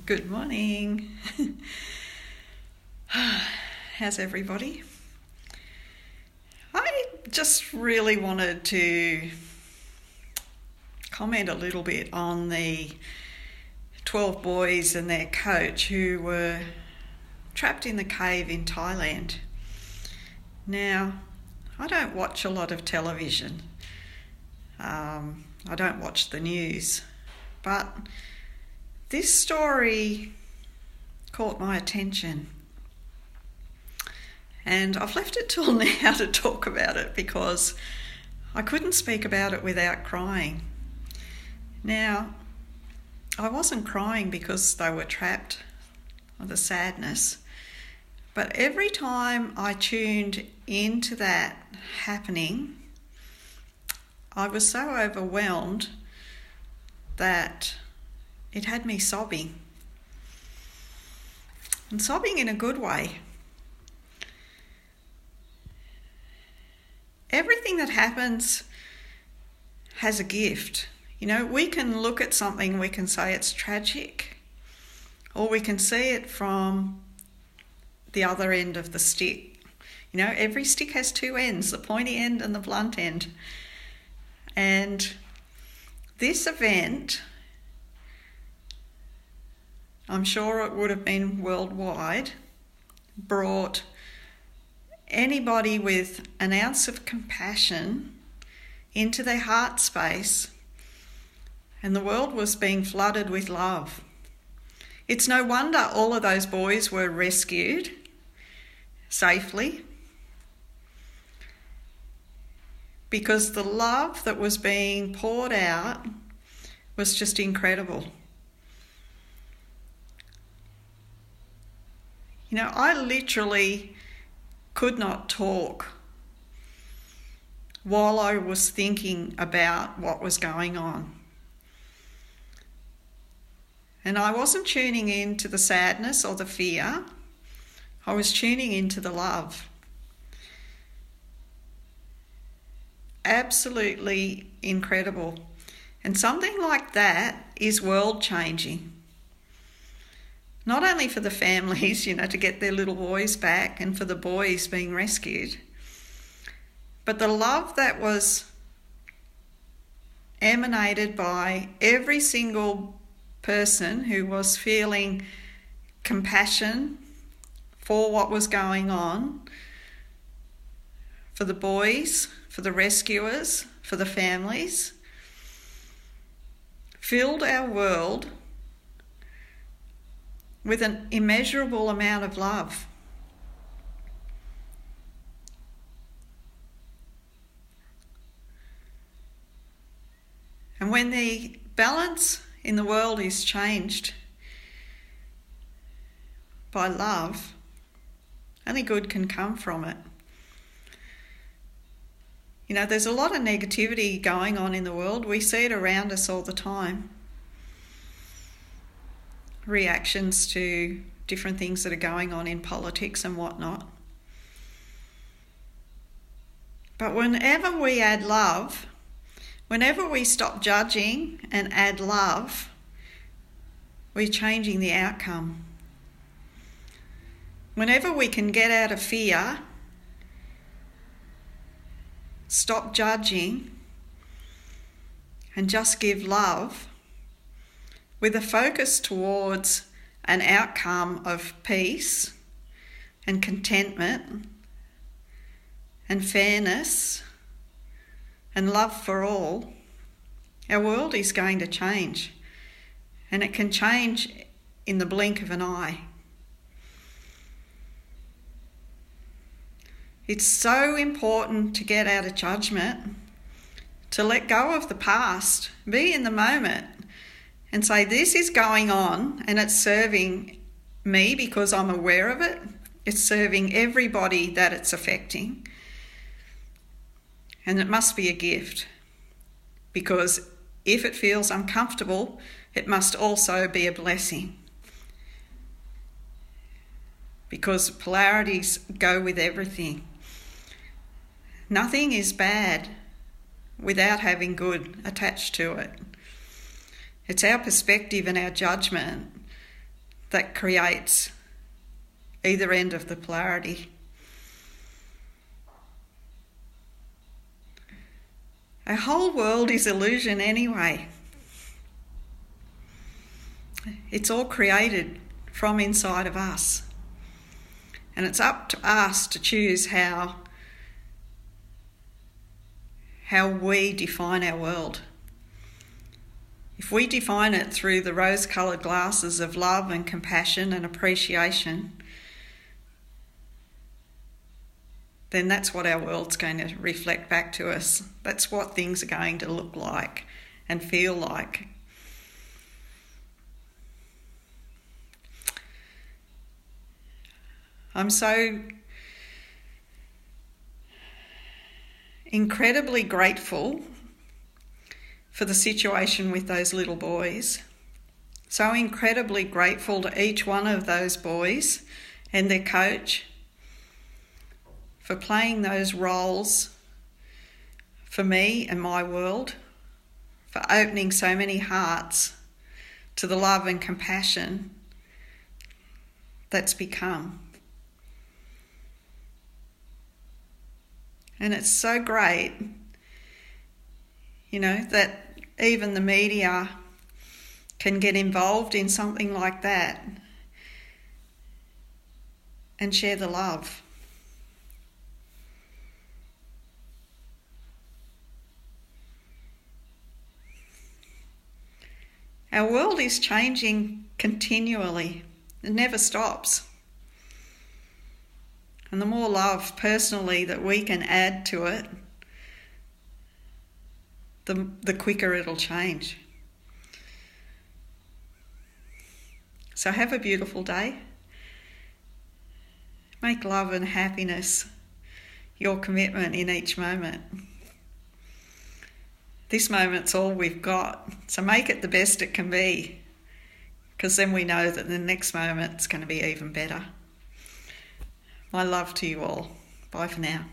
Good morning. How's everybody? I just really wanted to comment a little bit on the 12 boys and their coach who were trapped in the cave in Thailand. Now, I don't watch a lot of television. I don't watch the news, but this story caught my attention, and I've left it till now to talk about it because I couldn't speak about it without crying. Now, I wasn't crying because they were trapped or the sadness, but every time I tuned into that happening, I was so overwhelmed that it had me sobbing. And sobbing in a good way. Everything that happens has a gift. You know, we can look at something, we can say it's tragic, or we can see it from the other end of the stick. You know, every stick has two ends, the pointy end and the blunt end. And this event, I'm sure it would have been worldwide, brought anybody with an ounce of compassion into their heart space, and the world was being flooded with love. It's no wonder all of those boys were rescued safely, because the love that was being poured out was just incredible. You know, I literally could not talk while I was thinking about what was going on. And I wasn't tuning in to the sadness or the fear. I was tuning into the love. Absolutely incredible. And something like that is world changing. Not only for the families, you know, to get their little boys back and for the boys being rescued, but the love that was emanated by every single person who was feeling compassion for what was going on, for the boys, for the rescuers, for the families, filled our world with an immeasurable amount of love. And when the balance in the world is changed by love, only good can come from it. You know, there's a lot of negativity going on in the world. We see it around us all the time. Reactions to different things that are going on in politics and whatnot. But whenever we add love, whenever we stop judging and add love, we're changing the outcome. Whenever we can get out of fear, stop judging, and just give love, with a focus towards an outcome of peace and contentment and fairness and love for all, our world is going to change. And it can change in the blink of an eye. It's so important to get out of judgment, to let go of the past, be in the moment, and say, this is going on and it's serving me because I'm aware of it. It's serving everybody that it's affecting. And it must be a gift, because if it feels uncomfortable, it must also be a blessing. Because polarities go with everything. Nothing is bad without having good attached to it. It's our perspective and our judgment that creates either end of the polarity. Our whole world is illusion anyway. It's all created from inside of us. And it's up to us to choose how we define our world. If we define it through the rose-coloured glasses of love and compassion and appreciation, then that's what our world's going to reflect back to us. That's what things are going to look like and feel like. I'm so incredibly grateful for the situation with those little boys. So incredibly grateful to each one of those boys and their coach for playing those roles for me and my world, for opening so many hearts to the love and compassion that's become. And it's so great, that even the media can get involved in something like that and share the love. Our world is changing continually. It never stops. And the more love personally that we can add to it, the quicker it'll change. So have a beautiful day. Make love and happiness your commitment in each moment. This moment's all we've got, so make it the best it can be, because then we know that the next moment's going to be even better. My love to you all. Bye for now.